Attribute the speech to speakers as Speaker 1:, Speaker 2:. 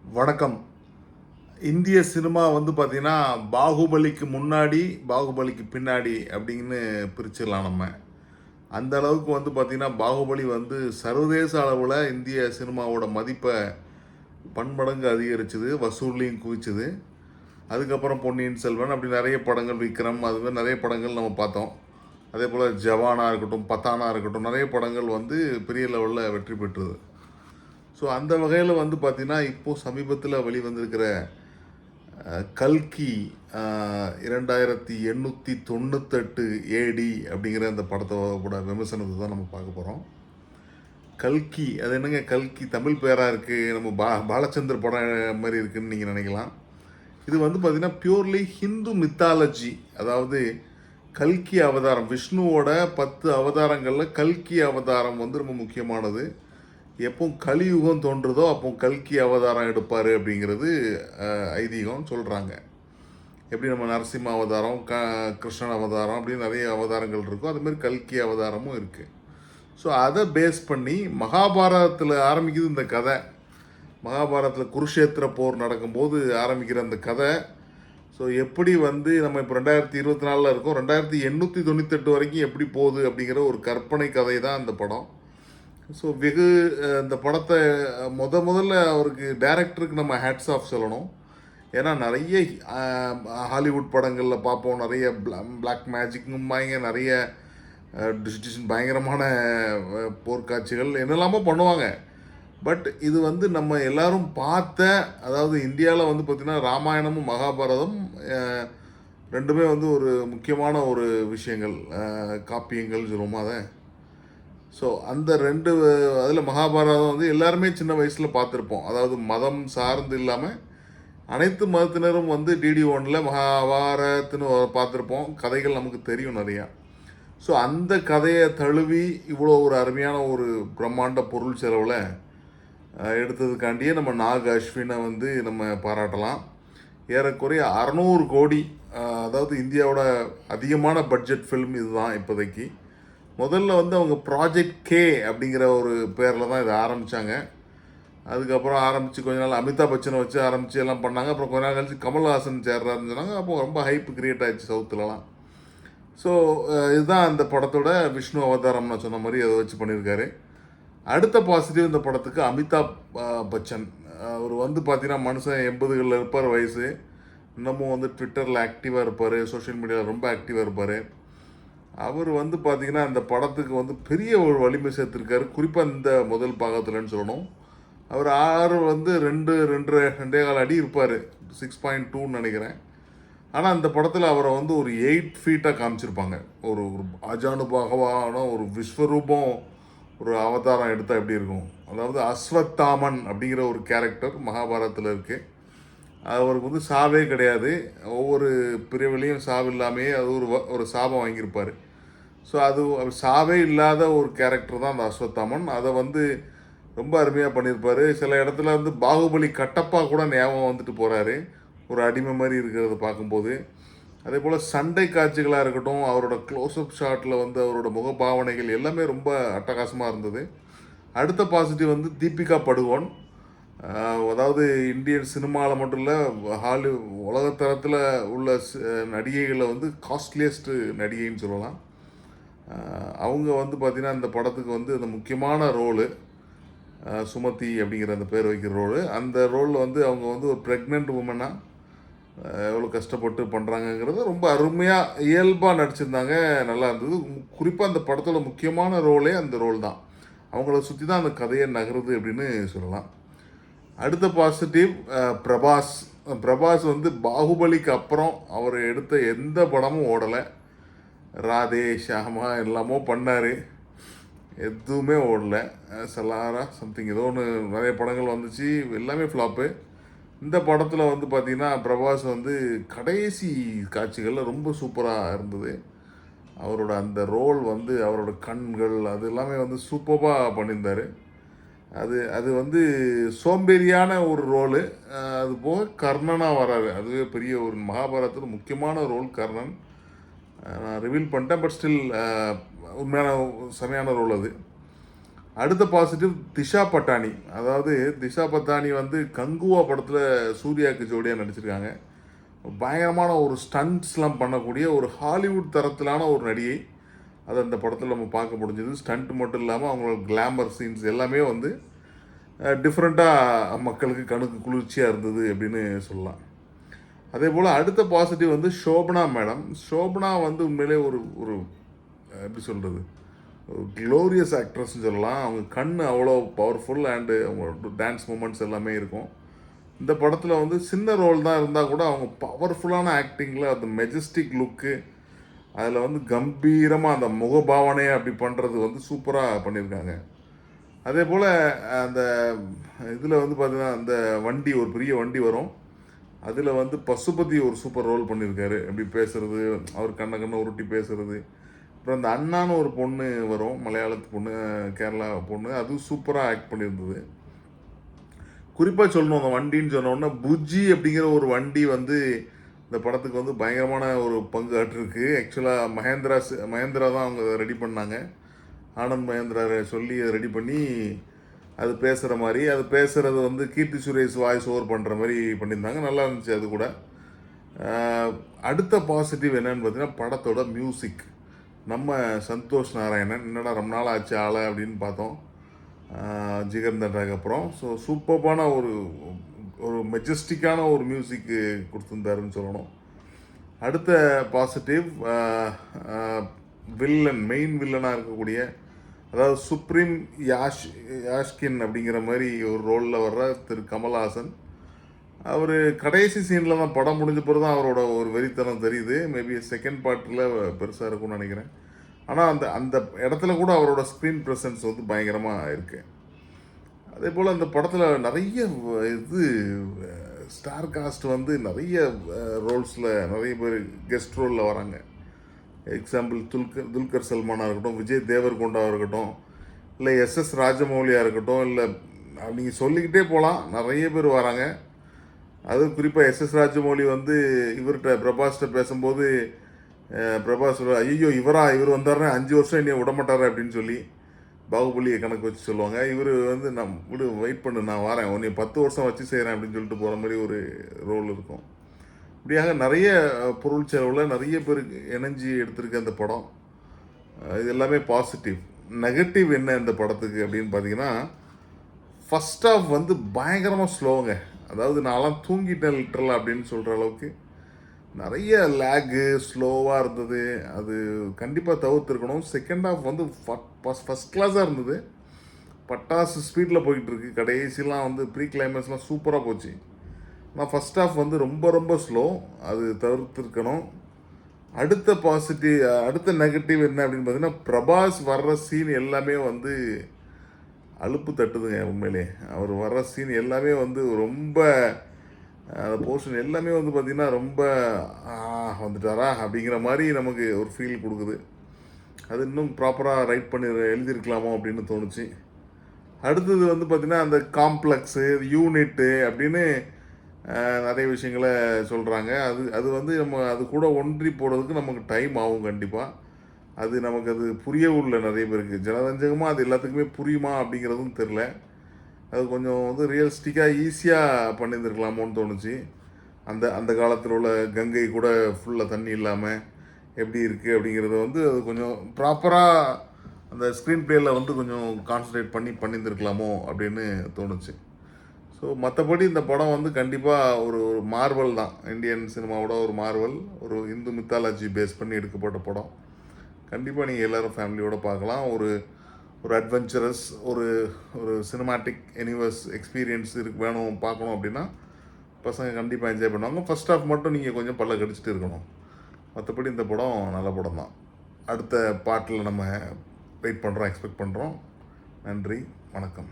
Speaker 1: வணக்கம். இந்திய சினிமா வந்து பார்த்தீங்கன்னா, பாகுபலிக்கு முன்னாடி, பாகுபலிக்கு பின்னாடி அப்படின்னு பிரிச்சிடலாம் நம்ம. அந்த அளவுக்கு வந்து பார்த்தீங்கன்னா, பாகுபலி வந்து சர்வதேச அளவுல இந்திய சினிமாவோட மதிப்ப பன்மடங்கு அதிகரிச்சது. வசூல்லையும் குவிச்சது. அதுக்கப்புறம் பொன்னியின் செல்வன் அப்படி நெறைய படங்கள், விக்ரம் அது மாரி நெறைய படங்கள் நம்ம பார்த்தோம். அதேபோல ஜவானா இருக்கட்டும், பத்தானா இருக்கட்டும், நெறைய படங்கள் வந்து பெரிய லெவல்ல வெற்றி பெற்றது. ஸோ அந்த வகையில வந்து பார்த்தீங்கன்னா, இப்போ சமீபத்தில வெளிவந்திருக்கிற கல்கி 2898 ஏடி அப்படிங்கிற அந்த படத்தோட விமர்சனத்தை தான் நம்ம பார்க்க போகிறோம். கல்கி அது என்னங்க கல்கி தமிழ் பேராக இருக்குது, நம்ம பாலச்சந்தர் படம் மாதிரி இருக்குதுன்னு நீங்கள் நினைக்கலாம். இது வந்து பார்த்திங்கன்னா பியூர்லி ஹிந்து மித்தாலஜி. அதாவது கல்கி அவதாரம், விஷ்ணுவோட 10 அவதாரங்களில் கல்கி அவதாரம் வந்து ரொம்ப முக்கியமானது. எப்போ கலியுகம் தோன்றுதோ அப்போ கல்கி அவதாரம் எடுப்பார் அப்படிங்கிறது ஐதீகம் சொல்கிறாங்க. எப்படி நம்ம நரசிம்ம அவதாரம், கிருஷ்ணன் அவதாரம் அப்படின்னு நிறைய அவதாரங்கள் இருக்கும், அதுமாரி கல்கி அவதாரமும் இருக்குது. ஸோ அதை பேஸ் பண்ணி மகாபாரதத்தில் ஆரம்பிக்குது இந்த கதை. மகாபாரதத்தில் குருஷேத்திர போர் நடக்கும்போது ஆரம்பிக்கிற அந்த கதை. ஸோ எப்படி வந்து நம்ம இப்போ 2024 இருக்கோம், 2898 வரைக்கும் எப்படி போகுது அப்படிங்கிற ஒரு கற்பனை கதை தான் அந்த படம். ஸோ வெகு இந்த படத்தை முதல்ல அவருக்கு டைரக்டருக்கு நம்ம ஹேட்ஸ் ஆஃப் சொல்லணும். ஏன்னா நிறைய ஹாலிவுட் படங்களில் பார்ப்போம், நிறைய பிளாக் மேஜிக்கும்பாங்க, நிறைய பயங்கரமான போர்க்காட்சிகள் என்னெல்லாமோ பண்ணுவாங்க. பட் இது வந்து நம்ம எல்லாரும் பார்த்த, அதாவது இந்தியாவில் வந்து பார்த்திங்கன்னா ராமாயணமும் மகாபாரதம் ரெண்டுமே வந்து ஒரு முக்கியமான ஒரு விஷயங்கள், காப்பியங்கள் சொல்லுவோமா அதை. ஸோ அந்த ரெண்டு அதில் மகாபாரதம் வந்து எல்லாருமே சின்ன வயசில் பார்த்துருப்போம். அதாவது மதம் சார்ந்து இல்லாமல் அனைத்து மதத்தினரும் வந்து டிடி ஒனில் மகாபாரதத்துன்னு பார்த்துருப்போம். கதைகள் நமக்கு தெரியும் நிறையா. ஸோ அந்த கதையை தழுவி இவ்வளோ ஒரு அருமையான ஒரு பிரம்மாண்ட பொருள் செலவில் எடுத்ததுக்காண்டியே நம்ம நாக் அஸ்வினை வந்து நம்ம பாராட்டலாம். ஏறக்குறைய 600 கோடி, அதாவது இந்தியாவோட அதிகமான பட்ஜெட் ஃபில்ம் இதுதான் இப்போதைக்கு. முதல்ல வந்து அவங்க ப்ராஜெக்ட் கே அப்படிங்கிற ஒரு பேரில் தான் இதை ஆரம்பித்தாங்க. அதுக்கப்புறம் ஆரம்பித்து கொஞ்ச நாள் அமிதாப் பச்சனை வச்சு ஆரம்பித்து எல்லாம் பண்ணாங்க. அப்புறம் கொஞ்ச நாள் கழிச்சு கமல்ஹாசன் சேர்றாருன்னு சொன்னாங்க. அப்போ ரொம்ப ஹைப் கிரியேட் ஆகிடுச்சு சவுத்துலலாம். ஸோ இதுதான் அந்த படத்தோட விஷ்ணு அவதாரம். நான் சொன்ன மாதிரி அதை வச்சு பண்ணியிருக்காரு. அடுத்த பாசிட்டிவ் இந்த படத்துக்கு அமிதாப் பச்சன். அவர் வந்து பார்த்தீங்கன்னா மனுஷன் 80களில் இருப்பார் வயசு. இன்னமும் வந்து ட்விட்டரில் ஆக்டிவாக இருப்பார், சோஷியல் மீடியாவில் ரொம்ப ஆக்டிவாக இருப்பார். அவர் வந்து பார்த்திங்கன்னா அந்த படத்துக்கு வந்து பெரிய ஒரு வலிமை சேர்த்துருக்காரு, குறிப்பாக இந்த முதல் பாகத்துலன்னு சொல்லணும். அவர் வந்து 2.5 அடி இருப்பார், 6.2ன்னு நினைக்கிறேன். ஆனால் அந்த படத்தில் அவரை வந்து ஒரு 8 ஃபீட்டாக காமிச்சிருப்பாங்க. ஒரு அஜானுபாகவான ஒரு விஸ்வரூபம், ஒரு அவதாரம் எடுத்தால் எப்படி இருக்கும். அதாவது அஸ்வத்தாமன் அப்படிங்கிற ஒரு கேரக்டர் மகாபாரதத்தில் இருக்குது. அவருக்கு வந்து சாவே கிடையாது, ஒவ்வொரு பிரிவிலையும் சாவு இல்லாமையே அது ஒரு சாபம் வாங்கியிருப்பார். ஸோ அது சாவே இல்லாத ஒரு கேரக்டர் தான் அந்த அஸ்வத்தாமன். அதை வந்து ரொம்ப அருமையாக பண்ணியிருப்பார். சில இடத்துல வந்து பாகுபலி கட்டப்பா கூட ஞாபகம் வந்துட்டு போகிறாரு, ஒரு அடிமை மாதிரி இருக்கிறத பார்க்கும்போது. அதே போல் சண்டை காட்சிகளாக இருக்கட்டும், அவரோட க்ளோஸ்அப் ஷாட்டில் வந்து அவரோட முகபாவனைகள் எல்லாமே ரொம்ப அட்டகாசமாக இருந்தது. அடுத்த பாசிட்டிவ் வந்து தீபிகா படுகோன். அதாவது இந்தியன் சினிமாவில் மட்டும் இல்லை, உலகத்தரத்தில் உள்ள நடிகைகளில் வந்து காஸ்ட்லியஸ்ட்டு நடிகைன்னு சொல்லலாம். அவங்க வந்து பார்த்திங்கன்னா இந்த படத்துக்கு வந்து அந்த முக்கியமான ரோலு, சுமதி அப்படிங்கிற அந்த பேர் வைக்கிற ரோலு, அந்த ரோலில் வந்து அவங்க வந்து ஒரு ப்ரெக்னென்ட் உமனாக எவ்வளோ கஷ்டப்பட்டு பண்ணுறாங்கங்கிறது ரொம்ப அருமையாக இயல்பாக நடிச்சிருந்தாங்க, நல்லா இருந்தது. குறிப்பாக அந்த படத்தோட முக்கியமான ரோலே அந்த ரோல் தான். அவங்கள சுற்றி தான் அந்த கதையை நகருது அப்படின்னு சொல்லலாம். அடுத்த பாசிட்டிவ் பிரபாஸ் வந்து பாகுபலிக்கு அப்புறம் அவர் எடுத்த எந்த படமும் ஓடலை. ராதே ஷாமா எல்லாமோ பண்ணார், எதுவுமே ஓடலை. சலாரா சம்திங் ஏதோ ஒன்று நிறைய படங்கள் வந்துச்சு, எல்லாமே ஃப்ளாப்பு. இந்த படத்தில் வந்து பார்த்திங்கன்னா பிரபாஸ் வந்து கடைசி காட்சிகளில் ரொம்ப சூப்பராக இருந்தது. அவரோட அந்த ரோல் வந்து அவரோட கண்கள் அது எல்லாமே வந்து சூப்பராக பண்ணியிருந்தார். அது வந்து சோம்பேறியான ஒரு ரோலு. அது போக கர்ணனாக வராது, அதுவே பெரிய ஒரு மகாபாரதத்தில் முக்கியமான ரோல் கர்ணன். நான் ரிவீல் பண்ணிட்டேன், பட் ஸ்டில் உண்மையான செமையான ரோல் அது. அடுத்த பாசிட்டிவ் திஷா பட்டானி. அதாவது திஷா பட்டானி வந்து கங்குவா படத்தில் சூர்யாவுக்கு ஜோடியாக நடிச்சிருக்காங்க. பயங்கரமான ஒரு ஸ்டண்ட்ஸ்லாம் பண்ணக்கூடிய ஒரு ஹாலிவுட் தரத்திலான ஒரு நடிகை. அது அந்த படத்தில் நம்ம பார்க்க முடிஞ்சது. ஸ்டண்ட் மட்டும் இல்லாமல் அவங்களோட கிளாமர் சீன்ஸ் எல்லாமே வந்து டிஃப்ரெண்ட்டாக மக்களுக்கு கணுக்கு குளிர்ச்சியாக இருந்தது அப்படின்னு சொல்லலாம். அதே போல் அடுத்த பாசிட்டிவ் வந்து ஷோபனா மேடம். ஷோபனா வந்து உண்மையிலே ஒரு ஒரு எப்படி சொல்கிறது, க்ளோரியஸ் ஆக்ட்ரஸ்ன்னு சொல்லலாம். அவங்க கண் அவ்வளோ பவர்ஃபுல் அண்டு அவங்க டான்ஸ் மூமெண்ட்ஸ் எல்லாமே இருக்கும். இந்த படத்தில் வந்து சின்ன ரோல் தான் இருந்தால் கூட அவங்க பவர்ஃபுல்லான ஆக்டிங்கில் அந்த மெஜஸ்டிக் லுக்கு, அதில் வந்து கம்பீரமாக அந்த முகபாவனையை அப்படி பண்ணுறது வந்து சூப்பராக பண்ணியிருக்காங்க. அதே போல் அந்த இதில் வந்து பார்த்தீங்கன்னா அந்த வண்டி, ஒரு பெரிய வண்டி வரும், அதில் வந்து பசுபதி ஒரு சூப்பர் ரோல் பண்ணியிருக்காரு. எப்படி பேசுகிறது, அவர் கண்ணை உருட்டி பேசுகிறது. அப்புறம் அந்த அண்ணான்னு ஒரு பொண்ணு வரும், மலையாளத்து பொண்ணு, கேரளா பொண்ணு, அதுவும் சூப்பராக ஆக்ட் பண்ணியிருந்தது. குறிப்பாக சொல்லணும், அந்த வண்டின்னு சொன்னோன்னா புஜ்ஜி அப்படிங்கிற ஒரு வண்டி வந்து இந்த படத்துக்கு வந்து பயங்கரமான ஒரு பங்கு ஆற்றிருக்கு. ஆக்சுவலாக மகேந்திரா தான் அவங்க ரெடி பண்ணாங்க. ஆனந்த் மகேந்திரா சொல்லி அதை ரெடி பண்ணி அது பேசுகிற மாதிரி, அது பேசுகிறது வந்து கீர்த்தி சுரேஷ் வாய்ஸ் ஓவர் பண்ணுற மாதிரி பண்ணியிருந்தாங்க. நல்லா இருந்துச்சு அது கூட. அடுத்த பாசிட்டிவ் என்னன்னு பார்த்தீங்கன்னா படத்தோட மியூசிக். நம்ம சந்தோஷ் நாராயணன், என்னடா ரொம்ப நாள் ஆச்சு ஆளை அப்படின்னு பார்த்தோம் ஜிகர்தண்டாக்கு அப்புறம். ஸோ சூப்பர்பான ஒரு ஒரு மெஜஸ்டிக்கான ஒரு மியூசிக்கு கொடுத்துருந்தாருன்னு சொல்லணும். அடுத்த பாசிட்டிவ் வில்லன், மெயின் வில்லனாக இருக்கக்கூடிய, அதாவது சுப்ரீம் யாஷ்கின் அப்படிங்கிற மாதிரி ஒரு ரோலில் வர்ற திரு கமல்ஹாசன். அவர் கடைசி சீனில் தான், படம் முடிஞ்ச பிறகு தான் அவரோட ஒரு வெறித்தனம் தெரியுது. மேபி செகண்ட் பார்ட்டில் பெருசாக இருக்கும்னு நினைக்கிறேன். ஆனால் அந்த அந்த இடத்துல கூட அவரோட ஸ்க்ரீன் ப்ரெசன்ஸ் வந்து பயங்கரமாக இருக்குது. அதே போல் அந்த படத்தில் நிறைய இது ஸ்டார் காஸ்ட் வந்து நிறைய ரோல்ஸில் நிறைய பேர் கெஸ்ட் ரோலில் வராங்க. எக்ஸாம்பிள் துல்கர் சல்மானாக இருக்கட்டும், விஜய் தேவர்கொண்டாவாக இருக்கட்டும், இல்லை எஸ்எஸ் ராஜமௌலியாக இருக்கட்டும், இல்லை நீங்கள் சொல்லிக்கிட்டே போகலாம், நிறைய பேர் வராங்க. அதுவும் குறிப்பாக எஸ்எஸ் ராஜமௌலி வந்து இவர்கிட்ட பிரபாஸ்கிட்ட பேசும்போது பிரபாஸ் ஐயோ இவர் வந்தாருன்னா 5 வருஷம் என்னைய விடமாட்டார் அப்படின்னு சொல்லி பாகுபலியை கணக்கு வச்சு சொல்லுவாங்க. இவர் வந்து நான் வெயிட் பண்ணு, நான் வரேன், உன்னை 10 வருஷம் வச்சு செய்கிறேன் அப்படின்னு சொல்லிட்டு போகிற மாதிரி ஒரு ரோல் இருக்கும். இப்படியாக நிறைய பொருள் செலவில் நிறைய பேருக்கு இணைஞ்சி எடுத்திருக்க அந்த படம். இது எல்லாமே பாசிட்டிவ். நெகட்டிவ் என்ன இந்த படத்துக்கு அப்படின்னு பார்த்தீங்கன்னா, ஃபஸ்ட் ஆஃப் வந்து பயங்கரமாக ஸ்லோங்க. அதாவது நான்லாம் தூங்கிட்டேன் லிட்டரலாக அப்படின்னு சொல்கிற அளவுக்கு நிறைய லேகு, ஸ்லோவாக இருந்தது. அது கண்டிப்பாக தவிர்த்துருக்கணும். செகண்ட் ஹாஃப் வந்து ஃபஸ்ட் கிளாஸாக இருந்தது. பட்டாசு ஸ்பீடில் போய்கிட்டு கடைசிலாம் வந்து ப்ரீ கிளைமேக்ஸ்லாம் சூப்பராக போச்சு. ஆனால் ஃபஸ்ட் ஹாஃப் வந்து ரொம்ப ரொம்ப ஸ்லோ, அது தவிர்த்துருக்கணும். அடுத்த நெகட்டிவ் என்ன அப்படின்னு பார்த்தீங்கன்னா, பிரபாஸ் வர்ற சீன் எல்லாமே வந்து அலுப்பு தட்டுதுங்க. உண்மையிலே அவர் வர்ற சீன் எல்லாமே வந்து ரொம்ப, அந்த போர்ஷன் எல்லாமே வந்து பார்த்திங்கன்னா ரொம்ப வந்துட்டாரா அப்படிங்கிற மாதிரி நமக்கு ஒரு ஃபீல் கொடுக்குது. அது இன்னும் ப்ராப்பராக ரைட் பண்ணி எழுதியிருக்கலாமோ அப்படின்னு தோணுச்சு. அடுத்தது வந்து பார்த்திங்கன்னா அந்த காம்ப்ளெக்ஸு, யூனிட்டு அப்படின்னு நிறைய விஷயங்களை சொல்கிறாங்க. அது வந்து நம்ம அது கூட ஒன்றி போகிறதுக்கு நமக்கு டைம் ஆகும் கண்டிப்பாக. அது புரியவும் இல்லை நிறைய பேருக்கு. ஜனரஞ்சகமாக அது எல்லாத்துக்குமே புரியுமா அப்படிங்கிறதும் தெரில. அது கொஞ்சம் வந்து ரியலிஸ்டிக்காக ஈஸியாக பண்ணியிருந்துருக்கலாமோன்னு தோணுச்சு. அந்த காலத்தில் உள்ள கங்கை கூட ஃபுல்லாக தண்ணி இல்லாமல் எப்படி இருக்குது அப்படிங்கிறத வந்து அது கொஞ்சம் ப்ராப்பராக அந்த ஸ்க்ரீன் ப்ளேயில் வந்து கொஞ்சம் கான்சன்ட்ரேட் பண்ணியிருந்துருக்கலாமோ அப்படின்னு தோணுச்சு. ஸோ மற்றபடி இந்த படம் வந்து கண்டிப்பாக ஒரு மார்வல் தான், இந்தியன் சினிமாவோட ஒரு மார்வல், ஒரு இந்து மித்தாலஜி பேஸ் பண்ணி எடுக்கப்பட்ட படம். கண்டிப்பாக நீங்கள் எல்லோரும் ஃபேமிலியோடு பார்க்கலாம். ஒரு அட்வென்ச்சரஸ், ஒரு சினிமாட்டிக் யூனிவர்ஸ் எக்ஸ்பீரியன்ஸ் வேணும் பார்க்கணும் அப்படின்னா பசங்க கண்டிப்பாக என்ஜாய் பண்ணுவாங்க. ஃபஸ்ட் ஹாஃப் மட்டும் நீங்கள் கொஞ்சம் பல்ல கடிச்சிட்டு இருக்கணும். மற்றபடி இந்த படம் நல்ல படம் தான். அடுத்த பார்ட்டில் நம்ம வெயிட் பண்ணுறோம், எக்ஸ்பெக்ட் பண்ணுறோம். நன்றி, வணக்கம்.